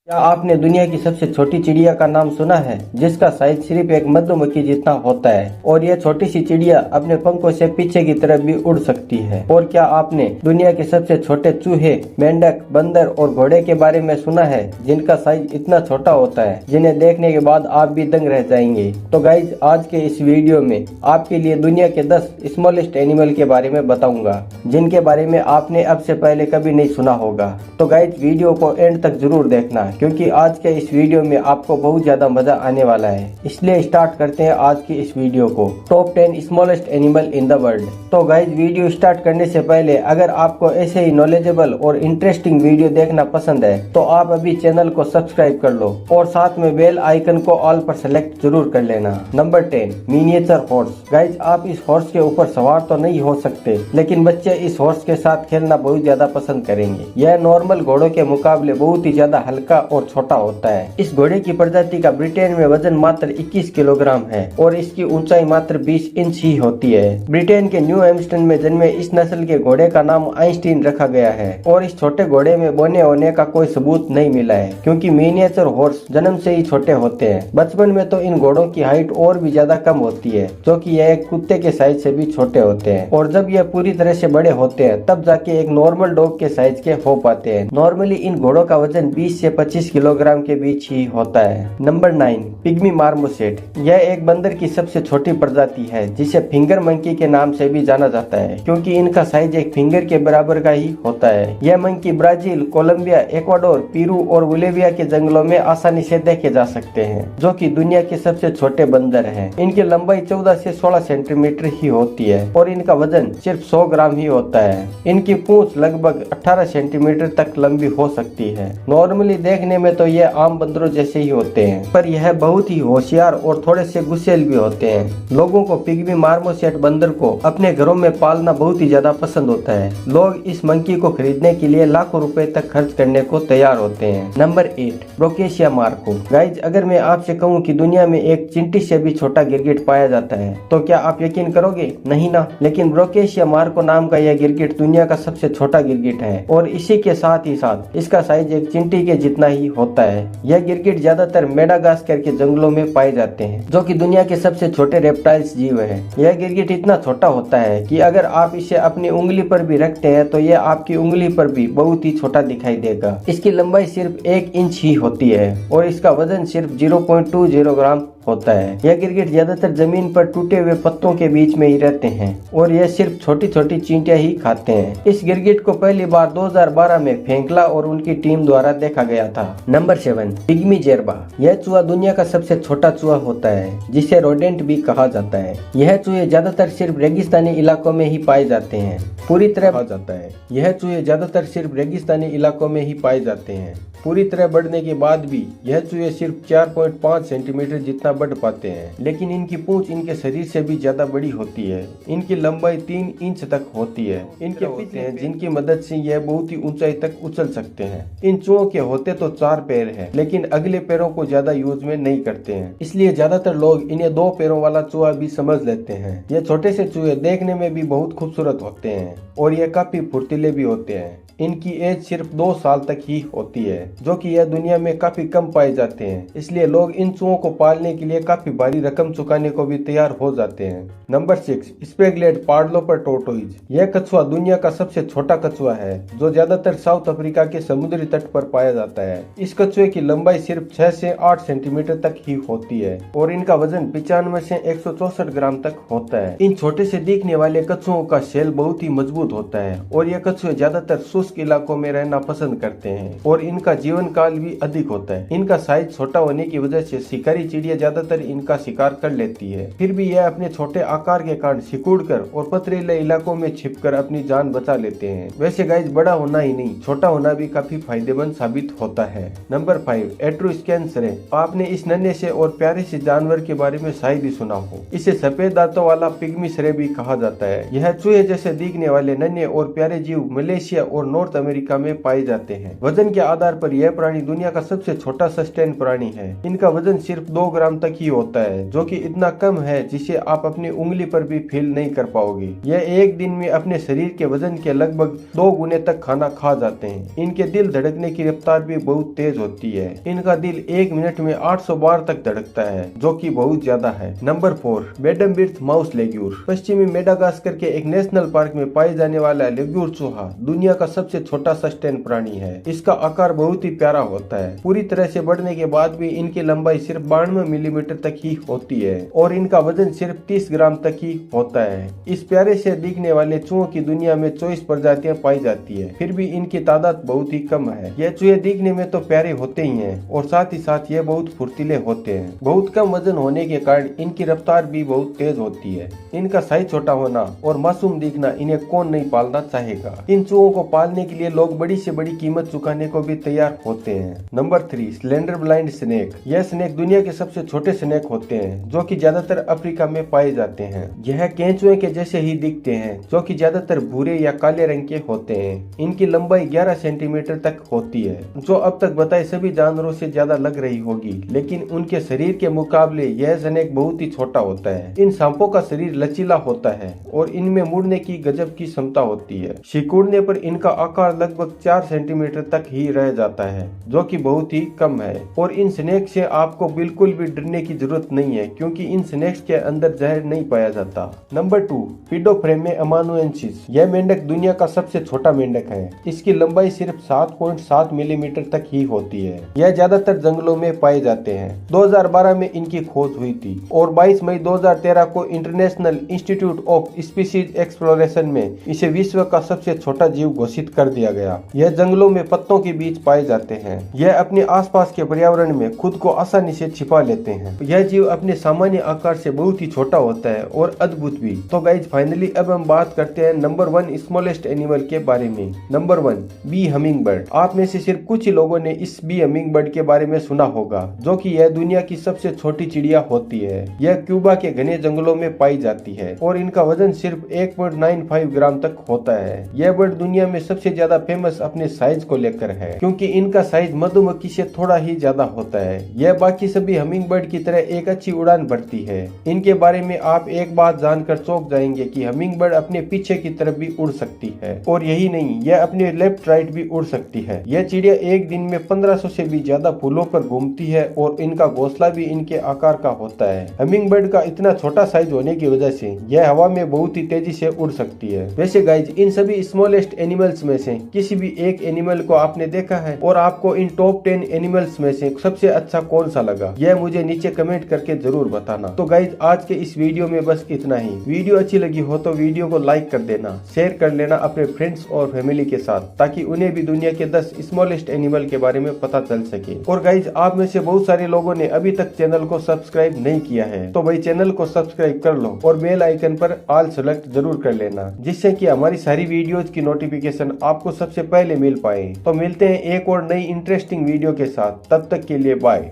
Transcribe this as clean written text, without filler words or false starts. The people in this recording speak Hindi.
क्या आपने दुनिया की सबसे छोटी चिड़िया का नाम सुना है, जिसका साइज सिर्फ एक मधुमक्खी जितना होता है और यह छोटी सी चिड़िया अपने पंखों से पीछे की तरफ भी उड़ सकती है। और क्या आपने दुनिया के सबसे छोटे चूहे, मेंढक, बंदर और घोड़े के बारे में सुना है, जिनका साइज इतना छोटा होता है जिन्हें देखने के बाद आप भी दंग रह जाएंगे। तो गाइज, आज के इस वीडियो में आपके लिए दुनिया के 10 स्मॉलेस्ट एनिमल के बारे में बताऊंगा, जिनके बारे में आपने अब से पहले कभी नहीं सुना होगा। तो गाइज, वीडियो को एंड तक जरूर देखना, क्योंकि आज के इस वीडियो में आपको बहुत ज्यादा मजा आने वाला है। इसलिए स्टार्ट करते हैं आज की इस वीडियो को। Top 10 smallest animal in the world. तो गाइज, वीडियो स्टार्ट करने से पहले अगर आपको ऐसे ही नॉलेजेबल और इंटरेस्टिंग वीडियो देखना पसंद है तो आप अभी चैनल को सब्सक्राइब कर लो और साथ में बेल आइकन को ऑल पर सेलेक्ट जरूर कर लेना। Number 10, miniature horse. गाइज, आप इस हॉर्स के ऊपर सवार तो नहीं हो सकते, लेकिन बच्चे इस हॉर्स के साथ खेलना बहुत ज्यादा पसंद करेंगे। यह नॉर्मल घोड़ों के मुकाबले बहुत ही ज्यादा हल्का और छोटा होता है। इस घोड़े की प्रजाति का ब्रिटेन में वजन मात्र 21 किलोग्राम है और इसकी ऊंचाई मात्र 20 इंच ही होती है। ब्रिटेन के न्यू एम्स्टन में जन्मे इस नस्ल के घोड़े का नाम आइंस्टीन रखा गया है और इस छोटे घोड़े में बोने होने का कोई सबूत नहीं मिला है, क्योंकि मिनिएचर हॉर्स जन्म से ही छोटे होते हैं। बचपन में तो इन घोड़ों की हाइट और भी ज्यादा कम होती है, जो कि यह एक कुत्ते के साइज से भी छोटे होते हैं, और जब यह पूरी तरह से बड़े होते हैं तब जाके एक नॉर्मल डॉग के साइज के हो पाते हैं। नॉर्मली इन घोड़ों का वजन 20 से 25 किलोग्राम के बीच ही होता है। Number 9, pygmy marmoset. यह एक बंदर की सबसे छोटी प्रजाति है, जिसे फिंगर मंकी के नाम से भी जाना जाता है, क्योंकि इनका साइज एक फिंगर के बराबर का ही होता है। यह monkey Brazil, Colombia, Ecuador, Peru और बोलिविया के जंगलों में आसानी से देखे जा सकते हैं, जो कि दुनिया के सबसे छोटे बंदर हैं। इनकी लंबाई 14 से 16 सेंटीमीटर ही होती है और इनका वजन सिर्फ 100 ग्राम ही होता है। इनकी पूंछ लगभग 18 सेंटीमीटर तक लंबी हो सकती है। नॉर्मली देखने में तो ये आम बंदरों जैसे ही होते हैं, पर यह बहुत ही होशियार और थोड़े से गुस्सैल भी होते हैं। लोगों को पिग्मी मार्मोसेट बंदर को अपने घरों में पालना बहुत ही ज्यादा पसंद होता है। लोग इस मंकी को खरीदने के लिए लाखों रुपए तक खर्च करने को तैयार होते हैं। Number 8, ब्रोकेशिया Marco. गाइज, अगर मैं आपसे कहूँ कि दुनिया में एक चींटी से भी छोटा गिरगिट पाया जाता है तो क्या आप यकीन करोगे? नहीं ना। लेकिन ब्रोकेशिया मार्को नाम का यह गिरगिट दुनिया का सबसे छोटा गिरगिट है और इसी के साथ ही साथ इसका साइज एक चींटी के जितना ही होता है। यह गिरगिट ज्यादातर मेडागास्कर के जंगलों में पाए जाते हैं, जो कि दुनिया के सबसे छोटे रेप्टाइल्स जीव है। यह गिरगिट इतना छोटा होता है कि अगर आप इसे अपनी उंगली पर भी रखते हैं तो यह आपकी उंगली पर भी बहुत ही छोटा दिखाई देगा। इसकी लंबाई सिर्फ 1 इंच ही होती है और इसका वजन सिर्फ 0.20 ग्राम होता है। यह गिरगिट ज्यादातर जमीन पर टूटे हुए पत्तों के बीच में ही रहते हैं और यह सिर्फ छोटी छोटी चींटियां ही खाते हैं। इस गिरगिट को पहली बार 2012 में फेंकला और उनकी टीम द्वारा देखा गया था। Number 7, pygmy Djerba. यह चूहा दुनिया का सबसे छोटा चूहा होता है, जिसे रोडेंट भी कहा जाता है। यह चूहे ज्यादातर सिर्फ रेगिस्तानी इलाकों में ही पाए जाते हैं। पूरी तरह पूरी तरह बढ़ने के बाद भी यह चूहे सिर्फ 4.5 सेंटीमीटर जितना बढ़ पाते हैं, लेकिन इनकी पूंछ इनके शरीर से भी ज्यादा बड़ी होती है। इनकी लंबाई 3 इंच तक होती है। इनके पीछे हैं जिनकी मदद से यह बहुत ही ऊंचाई तक उछल सकते हैं। इन चूहों के होते तो 4 पैर हैं, लेकिन अगले पैरों को ज्यादा यूज में नहीं करते हैं, इसलिए ज्यादातर लोग इन्हें 2 पैरों वाला चूहा भी समझ लेते हैं। ये छोटे से चूहे देखने में भी बहुत खूबसूरत होते हैं और ये काफी फुर्तीले भी होते हैं। इनकी एज सिर्फ 2 साल तक ही होती है, जो कि यह दुनिया में काफी कम पाए जाते हैं, इसलिए लोग इन चूहों को पालने के लिए काफी भारी रकम चुकाने को भी तैयार हो जाते हैं। Number 6, स्पेगलेट पार्डलोपर tortoise. यह कछुआ दुनिया का सबसे छोटा कछुआ है, जो ज्यादातर साउथ अफ्रीका के समुद्री तट पर पाया जाता है। इस कछुए की लंबाई सिर्फ 6 से 8 सेंटीमीटर तक ही होती है और इनका वजन 95 से 164 ग्राम तक होता है। इन छोटे से दिखने वाले कछुओं का शेल बहुत ही मजबूत होता है और यह कछुए ज्यादातर शुष्क इलाकों में रहना पसंद करते हैं और इनका जीवन काल भी अधिक होता है। इनका साइज छोटा होने की वजह से शिकारी चिड़िया ज्यादातर इनका शिकार कर लेती है, फिर भी यह अपने छोटे आकार के कारण सिकुड़कर और पथरीले इलाकों में छिपकर अपनी जान बचा लेते हैं। वैसे गाइज, बड़ा होना ही नहीं, छोटा होना भी काफी फायदेमंद साबित होता है। नंबर 5, एट्रुस्कैन सरे। आपने इस नन्हे से और प्यारे से जानवर के बारे में शायद ही सुना हो। इसे सफेद दांतों वाला पिग्मी सरे भी कहा जाता है। यह चूहे जैसे दिखने वाले नन्हे और प्यारे जीव मलेशिया और नॉर्थ अमेरिका में पाए जाते हैं। वजन के आधार पर यह प्राणी दुनिया का सबसे छोटा सस्टेन प्राणी है। इनका वजन सिर्फ 2 ग्राम तक ही होता है, जो कि इतना कम है जिसे आप अपनी उंगली पर भी फील नहीं कर पाओगे। यह एक दिन में अपने शरीर के वजन के लगभग 2 गुने तक खाना खा जाते हैं। इनके दिल धड़कने की रफ्तार भी बहुत तेज होती है। इनका दिल 1 मिनट में 800 बार तक धड़कता है, जो कि बहुत ज्यादा है। नंबर 4, बेडमबिर्थ माउस लेग्यूर। पश्चिमी मेडागास्कर के एक नेशनल पार्क में पाए जाने वाला लेग्यूर चूहा दुनिया का सबसे छोटा सस्टेन प्राणी है। इसका आकार बहुत ही प्यारा होता है। पूरी तरह से बढ़ने के बाद भी इनकी लंबाई सिर्फ 92 मिलीमीटर तक ही होती है और इनका वजन सिर्फ 30 ग्राम तक ही होता है। इस प्यारे से दिखने वाले चूहों की दुनिया में 24 प्रजातियां पाई जाती है, फिर भी इनकी तादाद बहुत ही कम है। यह चूहे दिखने में तो प्यारे होते ही हैं और साथ ही साथ ये बहुत फुर्तीले होते हैं। बहुत कम वजन होने के कारण इनकी रफ्तार भी बहुत तेज होती है। इनका साइज छोटा होना और मासूम दिखना इन्हें कौन नहीं पालना चाहेगा। इन चूहों को पालने के लिए लोग बड़ी से बड़ी कीमत चुकाने को भी तैयार होते हैं। Number 3, slender blind snake. यह स्नेक दुनिया के सबसे छोटे स्नेक होते हैं, जो कि ज्यादातर अफ्रीका में पाए जाते हैं। यह केंचुए के जैसे ही दिखते हैं, जो कि ज्यादातर भूरे या काले रंग के होते हैं। इनकी लंबाई 11 सेंटीमीटर तक होती है, जो अब तक बताए सभी जानवरों से ज्यादा लग रही होगी, लेकिन उनके शरीर के मुकाबले यह स्नेक बहुत ही छोटा होता है। इन सांपों का शरीर लचीला होता है और इनमें मुड़ने की गजब की क्षमता होती है। सिकुड़ने पर इनका आकार लगभग 4 सेंटीमीटर तक ही रह जाता है, जो कि बहुत ही कम है। और इन स्नेक से आपको बिल्कुल भी डरने की जरूरत नहीं है, क्योंकि इन स्नेक्स के अंदर जहर नहीं पाया जाता। नंबर 2, पिडोफ्रेमे अमानुएंसिस। यह मेंढक दुनिया का सबसे छोटा मेंढक है। इसकी लंबाई सिर्फ 7.7 मिलीमीटर तक ही होती है। यह ज्यादातर जंगलों में पाए जाते हैं। 2012 में इनकी खोज हुई थी और 22 मई 2013 को international institute of species exploration में इसे विश्व का सबसे छोटा जीव घोषित कर दिया गया। यह जंगलों में पत्तों के बीच पाए जाते हैं। यह अपने आसपास के पर्यावरण में खुद को आसानी से छिपा लेते हैं। यह जीव अपने सामान्य आकार से बहुत ही छोटा होता है और अद्भुत भी। तो गाइज फाइनली अब हम बात करते हैं नंबर 1 स्मॉलेस्ट एनिमल के बारे में। Number 1, bee hummingbird. आप में से सिर्फ कुछ ही लोगों ने इस बी हमिंग बर्ड के बारे में सुना होगा, जो कि यह दुनिया की सबसे छोटी चिड़िया होती है। यह क्यूबा के घने जंगलों में पाई जाती है और इनका वजन सिर्फ 1.95 ग्राम तक होता है। यह बर्ड दुनिया में सबसे ज्यादा फेमस अपने साइज को लेकर है, क्योंकि इनका साइज मधुमक्खी से थोड़ा ही ज्यादा होता है। यह बाकी सभी हमिंग बर्ड की तरह एक अच्छी उड़ान भरती है। इनके बारे में आप एक बात जानकर चौंक जाएंगे कि हमिंग बर्ड अपने पीछे की तरफ भी उड़ सकती है और यही नहीं, यह अपने लेफ्ट राइट भी उड़ सकती है। यह चिड़िया एक दिन में 1500 से भी ज्यादा फूलों पर घूमती है और इनका घोंसला भी इनके आकार का होता है। हमिंग बर्ड का इतना छोटा साइज होने की वजह से यह हवा में बहुत ही तेजी से उड़ सकती है। वैसे गाइज इन सभी स्मॉलेस्ट एनिमल्स में से किसी भी एक एनिमल को आपने देखा है और आपको इन टॉप 10 एनिमल्स में से सबसे अच्छा कौन सा लगा, यह मुझे नीचे कमेंट करके जरूर बताना। तो गाइज आज के इस वीडियो में बस इतना ही। वीडियो अच्छी लगी हो तो वीडियो को लाइक कर देना, शेयर कर लेना अपने फ्रेंड्स और फैमिली के साथ, ताकि उन्हें भी दुनिया के 10 स्मॉलेस्ट एनिमल के बारे में पता चल सके। और गाइज आप में से बहुत सारे लोगों ने अभी तक चैनल को सब्सक्राइब नहीं किया है, तो भाई चैनल को सब्सक्राइब कर लो और बेल आइकन पर ऑल सेलेक्ट जरूर कर लेना, जिससे कि हमारी सारी वीडियोज की नोटिफिकेशन आपको सबसे पहले मिल पाए। तो मिलते हैं एक और नई इंटरेस्टिंग वीडियो के साथ, तब तक के लिए बाय।